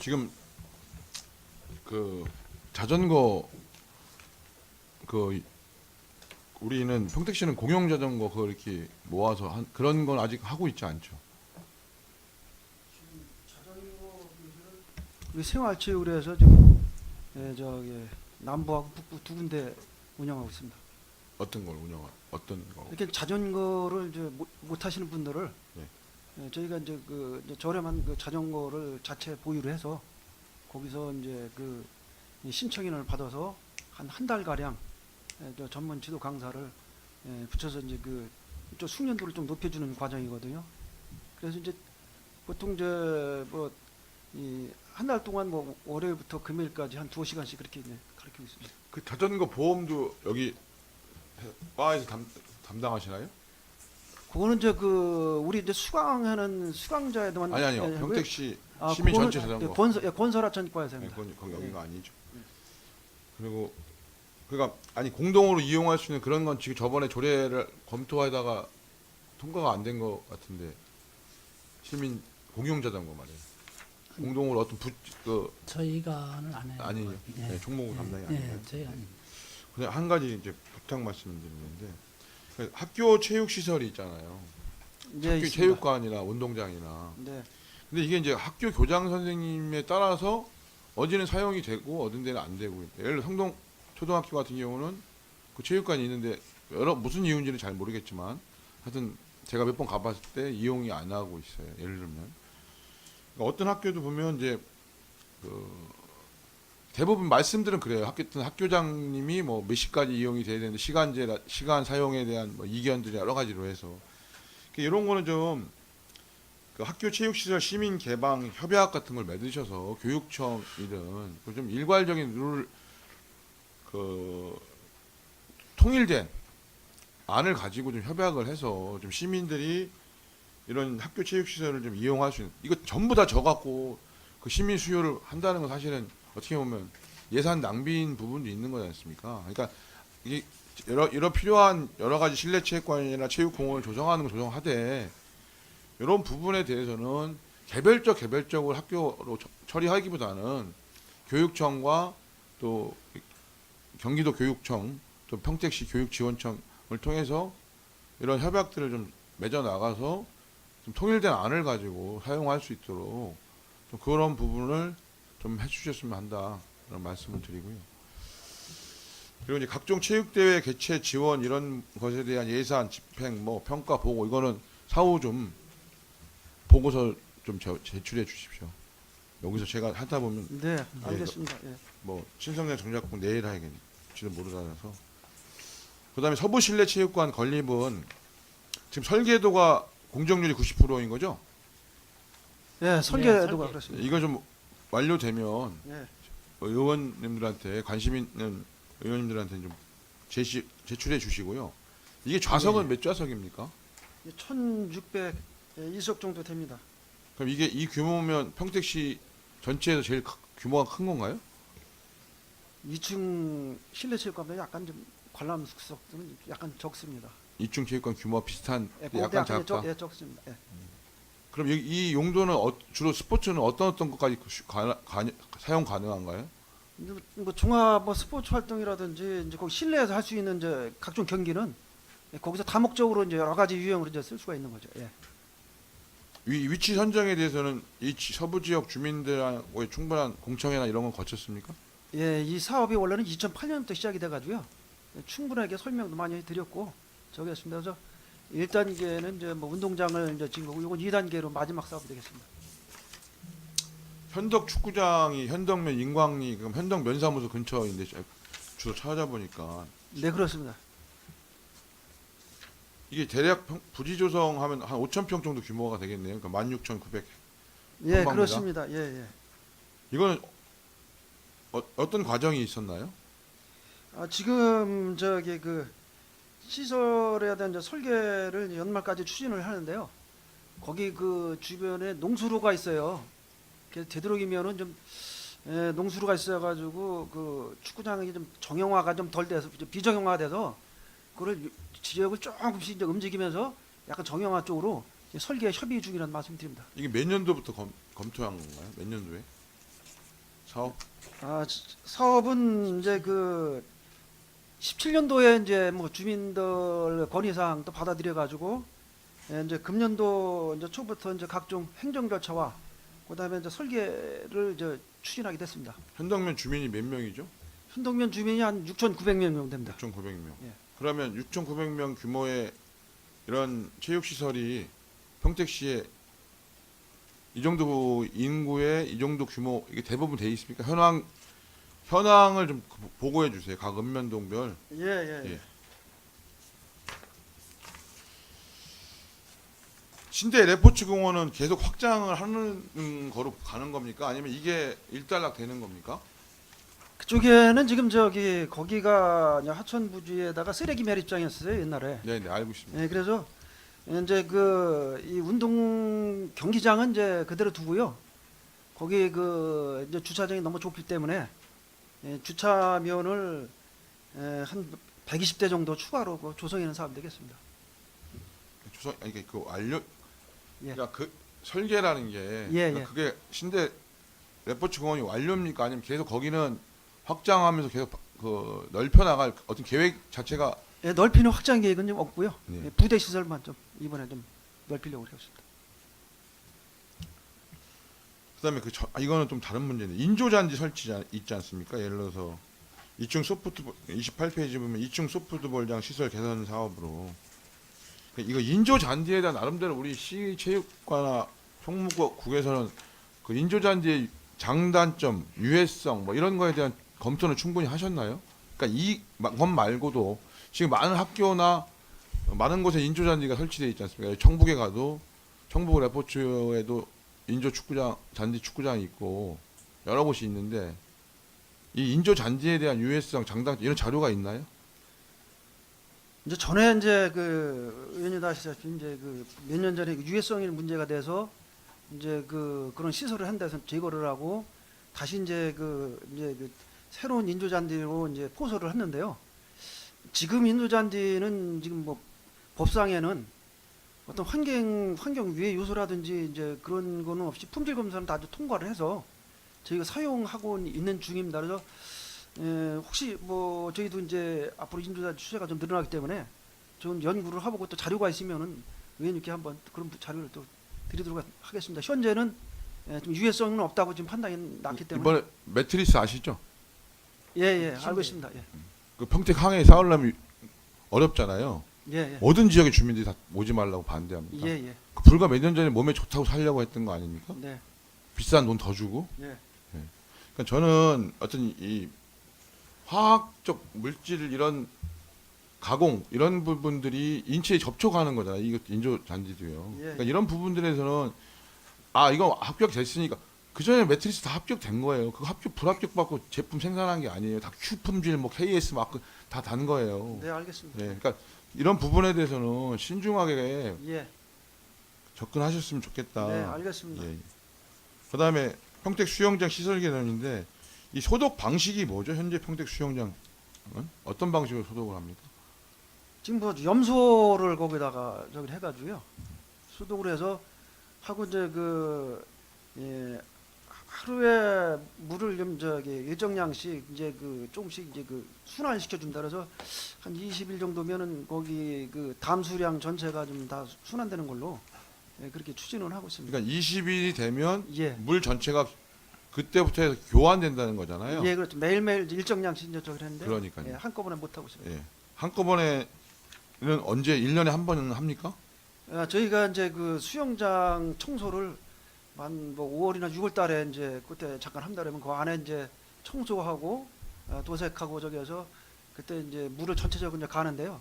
지금 그 자전거 그 우리는 평택시는 공용 자전거 그걸 이렇게 모아서 그런 건 아직 하고 있지 않죠. 우리 생활체육에서 지금 저기 남부하고 북부 두 군데 운영하고 있습니다. 어떤 걸 어떤 거? 이렇게 자전거를 이제 못 하시는 분들을 저희가 이제 그 이제 저렴한 그 자전거를 자체 보유를 해서 거기서 이제 그 신청인을 받아서 한 달 가량 저 전문 지도 강사를 붙여서 이제 그 숙련도를 좀 높여주는 과정이거든요. 그래서 이제 보통 뭐 이 한 달 동안 뭐 월요일부터 금요일까지 한 2시간씩 그렇게 이제 가르치고 있습니다. 그 자전거 보험도 여기 과에서 담당하시나요? 그거는 이제 그 우리 이제 수강하는 수강자에도만 아니요. 하고요. 평택시 시민 전체 자전거. 건설하천과에서 합니다. 거기 여기가 아니죠. 그리고 그러니까 아니 공동으로 이용할 수 있는 그런 건 지금 저번에 조례를 검토하다가 통과가 안 된 것 같은데 시민 공용 자전거 말이에요. 공동으로 어떤 저희가는 안 해요. 아니에요. 네. 네, 총무부 담당이 아니에요. 네, 저희가 아니에요. 그냥 한 가지 이제 부탁 말씀드리는데 그 학교 체육 시설이 있잖아요. 네, 학교 있습니다. 체육관이나 운동장이나. 네. 근데 이게 이제 학교 교장 선생님에 따라서 어디는 사용이 되고 어떤 데는 안 되고. 예를 들어 성동 초등학교 같은 경우는 그 체육관이 있는데 무슨 이유인지는 잘 모르겠지만 하여튼 제가 몇 번 가봤을 때 이용이 안 하고 있어요. 예를 들면 그러니까 어떤 학교도 보면 이제 대부분 말씀들은 그래요. 학교장님이 뭐 몇 시까지 이용이 돼야 되는데 시간 사용에 대한 뭐 이견들이 여러 가지로 해서 이런 거는 좀 그 학교 체육시설 시민 개방 협약 같은 걸 맺으셔서 교육청이든 좀 일괄적인 룰 통일된 안을 가지고 좀 협약을 해서 좀 시민들이 이런 학교 체육시설을 좀 이용할 수 있는 이거 전부 다 져갖고 그 시민 수요를 한다는 건 사실은 어떻게 보면 예산 낭비인 부분도 있는 거지 않습니까? 그러니까 이게 여러 필요한 여러 가지 실내 체육관이나 체육공원을 조성하는 거 조성하되 이런 부분에 대해서는 개별적으로 학교로 처리하기보다는 교육청과 또 경기도 교육청 또 평택시 교육지원청을 통해서 이런 협약들을 좀 맺어 나가서 좀 통일된 안을 가지고 사용할 수 있도록 좀 그런 부분을 좀 해주셨으면 한다 그런 말씀을 드리고요. 그리고 이제 각종 체육대회 개최 지원 이런 것에 대한 예산 집행 뭐 평가 보고 이거는 사후 좀 보고서 좀 제출해 주십시오. 여기서 제가 하다 보면 네, 알겠습니다. 예. 뭐 신성장 정작국 내일 하겠지는 모르다서 그다음에 서부 실내 체육관 건립은 지금 설계도가 공정률이 90%인 거죠? 예, 설계도가 설계. 그렇습니다. 이거 좀 완료되면 예. 의원님들한테 관심 있는 의원님들한테 좀 제출해 주시고요. 이게 좌석은 몇 좌석입니까? 1,602석 정도 됩니다. 그럼 이게 이 규모면 평택시 전체에서 제일 규모가 큰 건가요? 2층 실내 체육관보다 약간 좀 관람 숙석들은 약간 적습니다. 2층 체육관 규모가 비슷한 예, 약간 작다. 적습니다. 예. 그럼 이 용도는 주로 스포츠는 어떤 것까지 사용 가능한가요? 뭐 종합 뭐 스포츠 활동이라든지 이제 거기 실내에서 할 수 있는 이제 각종 경기는 거기서 다목적으로 이제 여러 가지 유형으로 이제 쓸 수가 있는 거죠. 예. 위치 선정에 대해서는 이 서부 지역 주민들하고의 충분한 공청회나 이런 건 거쳤습니까? 예, 이 사업이 원래는 2008년부터 시작이 돼가지고요. 충분하게 설명도 많이 드렸고 저기 했습니다. 그래서 1단계는 이제 뭐 운동장을 이제 지은 거고 이건 2단계로 마지막 사업이 되겠습니다. 현덕 축구장이 현덕면 인광리 그럼 현덕 면사무소 근처인데 주로 찾아보니까 네, 그렇습니다. 이게 대략 부지 조성하면 한 5,000평 정도 규모가 되겠네요. 그러니까 16,900. 예, 한방입니다. 그렇습니다. 예, 예. 이거는 어떤 과정이 있었나요? 지금 저기 그 시설에 대한 이제 설계를 연말까지 추진을 하는데요. 거기 그 주변에 농수로가 있어요. 그래서 되도록이면은 좀 농수로가 있어가지고 그 축구장이 좀 정형화가 좀 덜 돼서 비정형화돼서 그걸 지역을 조금씩 이제 움직이면서 약간 정형화 쪽으로 이제 설계 협의 중이라는 말씀드립니다. 이게 몇 년도부터 검토한 건가요? 몇 년도에? 사업? 사업은 이제 그 17년도에 이제 뭐 주민들 건의사항 또 받아들여 가지고 이제 금년도 이제 초부터 이제 각종 행정 절차와 그다음에 이제 설계를 이제 추진하게 됐습니다. 현덕면 주민이 몇 명이죠? 현동면 주민이 한 6,900명 정도 됩니다. 6,900명. 예. 그러면 6,900명 규모의 이런 체육시설이 평택시에 이 정도 인구에 이 정도 규모 이게 대부분 돼 있습니까? 현황을 좀 보고해 주세요. 각 읍면동별. 예. 신대 레포츠 공원은 계속 확장을 하는 거로 가는 겁니까? 아니면 이게 일단락 되는 겁니까? 그쪽에는 지금 저기 거기가 하천 부지에다가 쓰레기 매립장이었어요 옛날에. 네, 알고 있습니다. 예, 그래서 이제 그 이 운동 경기장은 이제 그대로 두고요. 거기 그 이제 주차장이 너무 좁기 때문에 주차면을 한 120대 정도 추가로 그 조성하는 사업이 되겠습니다. 이게 그 완료. 예. 그러니까 그 설계라는 게 예, 그러니까 예. 그게 신대 레포츠 공원이 완료입니까? 아니면 계속 거기는 확장하면서 계속 그 넓혀 나갈 어떤 계획 자체가 예, 넓히는 확장 계획은 좀 없고요. 네. 예, 부대 시설만 좀 이번에 좀 넓히려고 하겠습니다. 그다음에 이거는 좀 다른 문제인데 인조 잔디 설치 있지 않습니까? 예를 들어서 2층 소프트볼 28페이지 보면 2층 소프트볼장 시설 개선 사업으로 이거 인조 잔디에 대한 나름대로 우리 시 체육과나 총무국에서는 그 인조 잔디의 장단점, 유해성 뭐 이런 거에 대한 검토는 충분히 하셨나요? 그러니까 이것 말고도 지금 많은 학교나 많은 곳에 인조 잔디가 설치되어 있지 않습니까? 청북에 가도 청북 레포츠에도 인조 축구장 잔디 축구장이 있고 여러 곳이 있는데 이 인조 잔디에 대한 유해성, 장단점 이런 자료가 있나요? 이제 전에 이제 그 의원님 아시다시피 이제 그 몇 년 전에 유해성이 문제가 돼서 이제 그런 시설을 한 데서 제거를 하고 다시 이제 그 새로운 인조 잔디로 이제 포설을 했는데요. 지금 인조 잔디는 지금 뭐 법상에는 어떤 환경 위해 요소라든지 이제 그런 거는 없이 품질 검사는 다 통과를 해서 저희가 사용하고 있는 중입니다. 그래서 혹시 뭐 저희도 이제 앞으로 인조잔디 추세가 좀 늘어나기 때문에 좀 연구를 해보고 또 자료가 있으면은 의원님께 한번 그런 자료를 또 드리도록 하겠습니다. 현재는 좀 유해성은 없다고 지금 판단이 났기 때문에 이번에 매트리스 아시죠? 예, 알고 있습니다. 예. 그 평택 항해에 쌓으려면 어렵잖아요. 예. 모든 지역의 주민들이 다 오지 말라고 반대합니다. 예. 그 불과 몇 년 전에 몸에 좋다고 살려고 했던 거 아닙니까? 네. 비싼 돈 더 주고. 예. 그러니까 저는 어떤 이 화학적 물질 이런 가공 이런 부분들이 인체에 접촉하는 거잖아요. 이거 인조 잔디도요. 예. 그러니까 이런 부분들에서는 이거 합격됐으니까 그 전에 매트리스 다 합격된 거예요. 그 불합격 받고 제품 생산한 게 아니에요. 다 Q 품질 뭐 KS 마크 다 단 거예요. 네, 알겠습니다. 네, 그러니까 이런 부분에 대해서는 신중하게 예. 접근하셨으면 좋겠다. 네, 알겠습니다. 예. 그다음에 평택 수영장 시설 개념인데 이 소독 방식이 뭐죠? 현재 평택 수영장 어떤 방식으로 소독을 합니까? 지금 뭐 염소를 거기다가 저기 해가지고요 소독을 해서 하고 이제 하루에 물을 좀 저기 일정량씩 이제 조금씩 이제 순환 시켜준다 그래서 한 20일 정도면은 거기 담수량 전체가 좀 다 순환되는 걸로 그렇게 추진을 하고 있습니다. 그러니까 20일이 되면 예. 물 전체가 그때부터 해서 교환된다는 거잖아요. 예, 그렇죠. 매일매일 일정량 신청을 했는데 그러니까요. 예, 한꺼번에 못 하고 있습니다. 예. 한꺼번에는 언제 1년에 한 번은 합니까? 저희가 이제 그 수영장 청소를 한 뭐 5월이나 6월 달에 이제 그때 잠깐 한다 그러면 그 안에 이제 청소하고 도색하고 저기 해서 그때 이제 물을 전체적으로 이제 가는데요.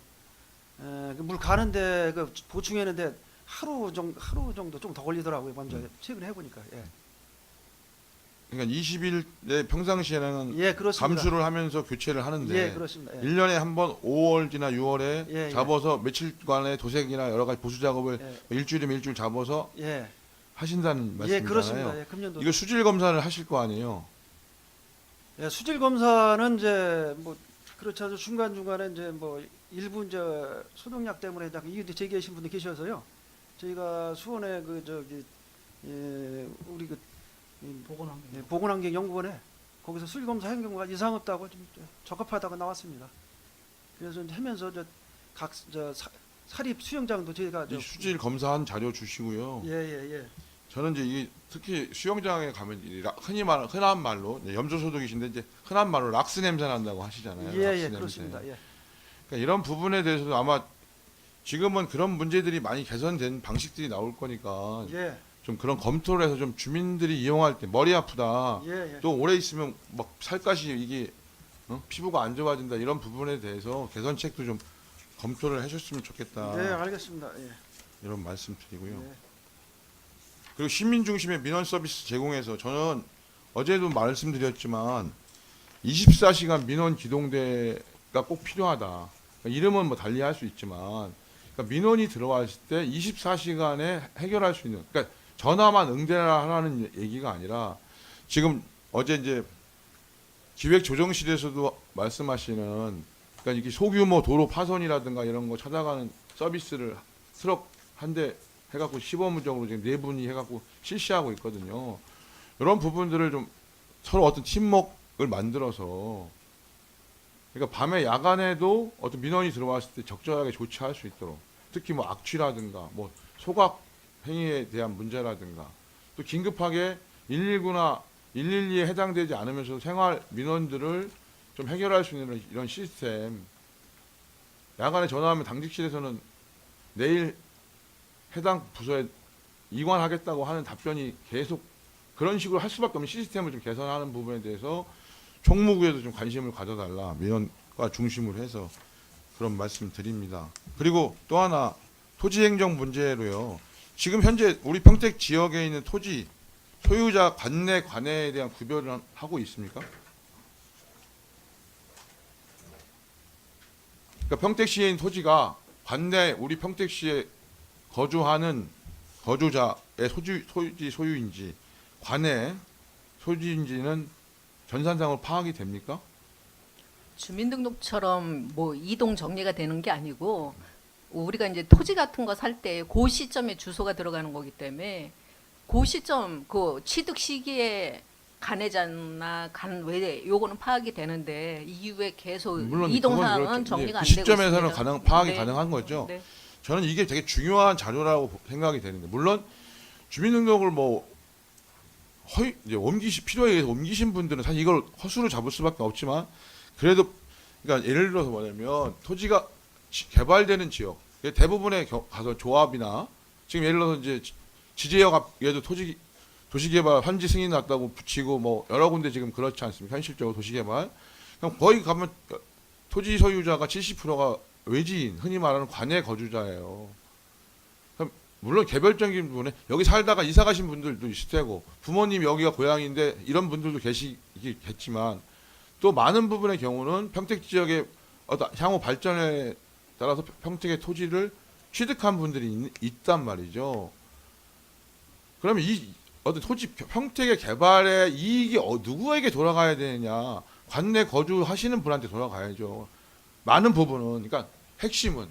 그물 가는데 그 보충했는데 하루 정도 좀 더 걸리더라고요. 먼저 최근에 해보니까. 예, 그러니까 20일에 평상시에는 예 그렇습니다. 감수를 하면서 교체를 하는데 예, 그렇습니다. 예. 1년에 한 번 5월이나 6월에 예, 예. 잡아서 며칠간의 도색이나 여러 가지 보수 작업을 예. 일주일이면 일주일 잡아서 예, 하신다는 예, 말씀이잖아요. 그렇습니다. 예, 금년도. 이거 수질 검사를 하실 거 아니에요. 예, 수질 검사는 이제 뭐 그렇지 않아도 중간 중간에 이제 뭐 일부 이제 소독약 때문에 약간 이유 제기하신 분이 계셔서요. 저희가 수원에 그 저기 우리 그 보건환경연구원에 거기서 수질 검사 한 경우가 이상 없다고 좀 적합하다고 나왔습니다. 그래서 이제 하면서 각 사립 수영장도 저희가 이 수질 검사한 자료 주시고요. 예. 저는 이제 이 특히 수영장에 가면 흔한 말로 염소 소독이신데 이제 흔한 말로 락스 냄새 난다고 하시잖아요. 락스 예, 냄새. 그렇습니다. 예. 그러니까 이런 부분에 대해서도 아마 지금은 그런 문제들이 많이 개선된 방식들이 나올 거니까 예. 좀 그런 검토를 해서 좀 주민들이 이용할 때 머리 아프다. 예. 또 오래 있으면 막 살갗이 이게 피부가 안 좋아진다 이런 부분에 대해서 개선책도 좀 검토를 해줬으면 좋겠다. 네, 알겠습니다. 예. 이런 말씀드리고요. 네. 그리고 시민 중심의 민원 서비스 제공에서 저는 어제도 말씀드렸지만 24시간 민원 기동대가 꼭 필요하다. 그러니까 이름은 뭐 달리 할 수 있지만 그러니까 민원이 들어왔을 때 24시간에 해결할 수 있는 그러니까 전화만 응대하라는 얘기가 아니라 지금 어제 이제 기획조정실에서도 말씀하시는 그러니까 이게 소규모 도로 파손이라든가 이런 거 찾아가는 서비스를 트럭 한 대 해갖고 시범적으로 지금 4분이 해갖고 실시하고 있거든요. 이런 부분들을 좀 서로 어떤 팀워크를 만들어서 그러니까 밤에 야간에도 어떤 민원이 들어왔을 때 적절하게 조치할 수 있도록 특히 뭐 악취라든가 뭐 소각 행위에 대한 문제라든가 또 긴급하게 119나 112에 해당되지 않으면서 생활 민원들을 좀 해결할 수 있는 이런 시스템 야간에 전화하면 당직실에서는 내일 해당 부서에 이관하겠다고 하는 답변이 계속 그런 식으로 할 수밖에 없는 시스템을 좀 개선하는 부분에 대해서 총무부에도 좀 관심을 가져달라 민원과 중심으로 해서 그런 말씀 드립니다. 그리고 또 하나 토지행정 문제로요. 지금 현재 우리 평택 지역에 있는 토지 소유자 관내 관해에 대한 구별을 하고 있습니까? 그러니까 평택시에 있는 토지가 관내 우리 평택시에 거주하는 거주자의 토지 소유인지 관내 소유인지는 전산상으로 파악이 됩니까? 주민등록처럼 뭐 이동 정리가 되는 게 아니고 우리가 이제 토지 같은 거 살 때 그 시점에 주소가 들어가는 거기 때문에 그 시점 그 취득 시기에 간해자나 간외 요거는 파악이 되는데 이후에 계속 물론 이동 그건 사항은 그렇죠. 정리가 그 안 되고 시점에서는 있습니다. 파악이 네. 가능한 거죠. 네. 저는 이게 되게 중요한 자료라고 생각이 되는데 물론 주민등록을 뭐 이제 필요에 의해서 옮기신 분들은 사실 이걸 허수로 잡을 수밖에 없지만 그래도 그러니까 예를 들어서 뭐냐면 토지가 개발되는 지역 대부분의 가서 조합이나 지금 예를 들어서 이제 지제역 얘도 도시개발 환지 승인 났다고 붙이고 뭐 여러 군데 지금 그렇지 않습니까? 현실적으로 도시개발 그냥 거기 가면 토지 소유자가 70%가 외지인 흔히 말하는 관내 거주자예요. 그럼 물론 개별적인 부분에 여기 살다가 이사 가신 분들도 있을 테고 부모님 여기가 고향인데 이런 분들도 계시겠지만 또 많은 부분의 경우는 평택 지역의 어떤 향후 발전에 따라서 평택의 토지를 취득한 분들이 있단 말이죠. 그러면 이 어떤 토지 평택의 개발의 이익이 누구에게 돌아가야 되느냐? 관내 거주하시는 분한테 돌아가야죠. 많은 부분은 그러니까 핵심은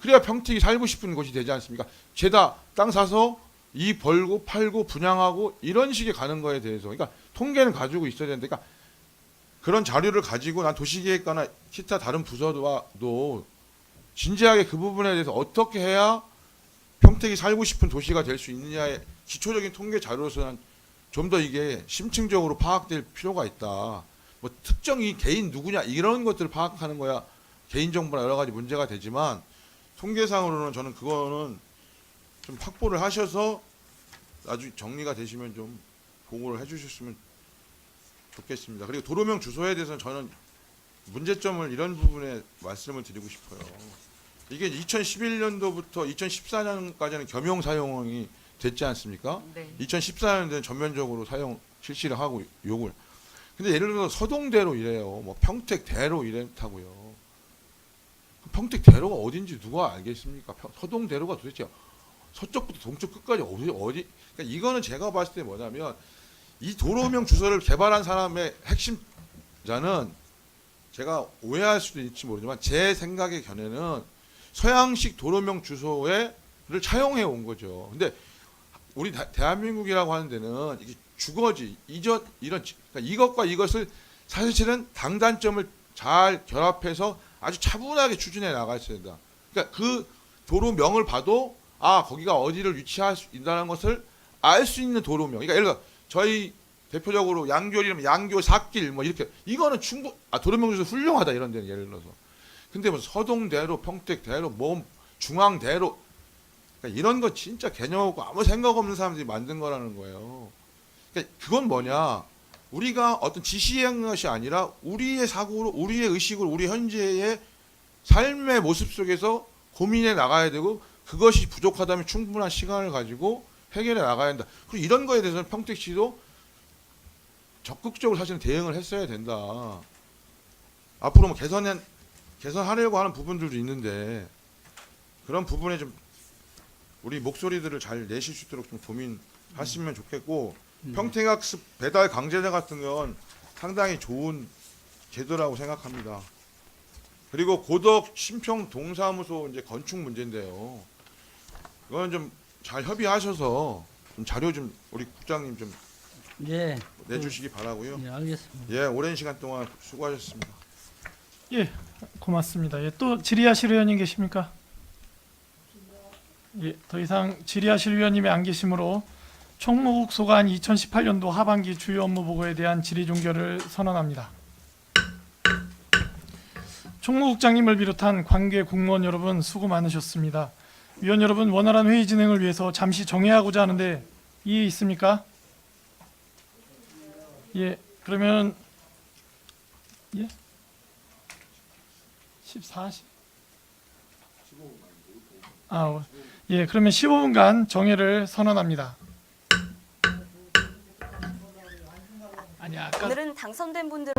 그래야 평택이 살고 싶은 곳이 되지 않습니까? 죄다 땅 사서 이익 벌고 팔고 분양하고 이런 식의 가는 거에 대해서 그러니까 통계는 가지고 있어야 되는데 그러니까 그런 자료를 가지고 난 도시계획과나 기타 다른 부서도 진지하게 그 부분에 대해서 어떻게 해야 평택이 살고 싶은 도시가 될 수 있느냐의 기초적인 통계 자료로서는 좀 더 이게 심층적으로 파악될 필요가 있다. 뭐 특정이 개인 누구냐 이런 것들을 파악하는 거야 개인정보나 여러 가지 문제가 되지만 통계상으로는 저는 그거는 좀 확보를 하셔서 나중에 정리가 되시면 좀 보고를 해주셨으면 좋겠습니다. 그리고 도로명 주소에 대해서는 저는 문제점을 이런 부분에 말씀을 드리고 싶어요. 이게 2011년도부터 2014년까지는 겸용 사용이 됐지 않습니까? 네. 2014년도에는 전면적으로 사용 실시를 하고 요걸. 근데 예를 들어서 서동대로 이래요. 뭐 평택대로 이랬다고요. 평택대로가 어딘지 누가 알겠습니까? 서동대로가 도대체 서쪽부터 동쪽 끝까지 어디? 그러니까 이거는 제가 봤을 때 뭐냐면 이 도로명 주소를 개발한 사람의 핵심자는 제가 오해할 수도 있을지 모르지만 제 생각의 견해는 서양식 도로명 주소를 차용해 온 거죠. 근데 우리 대한민국이라고 하는 데는 이게 주거지 이전 이런 그러니까 이것과 이것을 사실은 당단점을 잘 결합해서 아주 차분하게 추진해 나가야 된다. 그러니까 그 도로명을 봐도 아 거기가 어디를 위치할 수 있다는 것을 알 수 있는 도로명. 그러니까 예를 들어 저희 대표적으로 양교이면 양교 삿길 뭐 이렇게 이거는 도로명 주소 훌륭하다 이런 데는 예를 들어서. 근데 뭐 서동대로 평택대로 뭐 중앙대로 그러니까 이런 거 진짜 개념 없고 아무 생각 없는 사람들이 만든 거라는 거예요. 그러니까 그건 뭐냐? 우리가 어떤 지시한 것이 아니라 우리의 사고로, 우리의 의식으로, 우리 현재의 삶의 모습 속에서 고민해 나가야 되고 그것이 부족하다면 충분한 시간을 가지고 해결해 나가야 된다. 그리고 이런 거에 대해서는 평택시도 적극적으로 사실은 대응을 했어야 된다. 앞으로 뭐 개선하려고 하는 부분들도 있는데 그런 부분에 좀 우리 목소리들을 잘 내실 수 있도록 좀 고민하시면 좋겠고 평택학습 배달 강제제 같은 건 상당히 좋은 제도라고 생각합니다. 그리고 고덕 신평 동사무소 이제 건축 문제인데요. 이거는 좀 잘 협의하셔서 좀 자료 좀 우리 국장님 좀 예. 내주시기 바라고요. 예, 알겠습니다. 예, 오랜 시간 동안 수고하셨습니다. 예, 고맙습니다. 예, 또 질의하실 의원님 계십니까? 예, 더 이상 질의하실 의원님이 안 계시므로 총무국 소관 2018년도 하반기 주요 업무 보고에 대한 질의 종결을 선언합니다. 총무국장님을 비롯한 관계 공무원 여러분 수고 많으셨습니다. 위원 여러분 원활한 회의 진행을 위해서 잠시 정회하고자 하는데 이해 있습니까? 예, 그러면 예? 14시? 예, 그러면 15분간 정회를 선언합니다. 아니 아까 오늘은 당선된 분들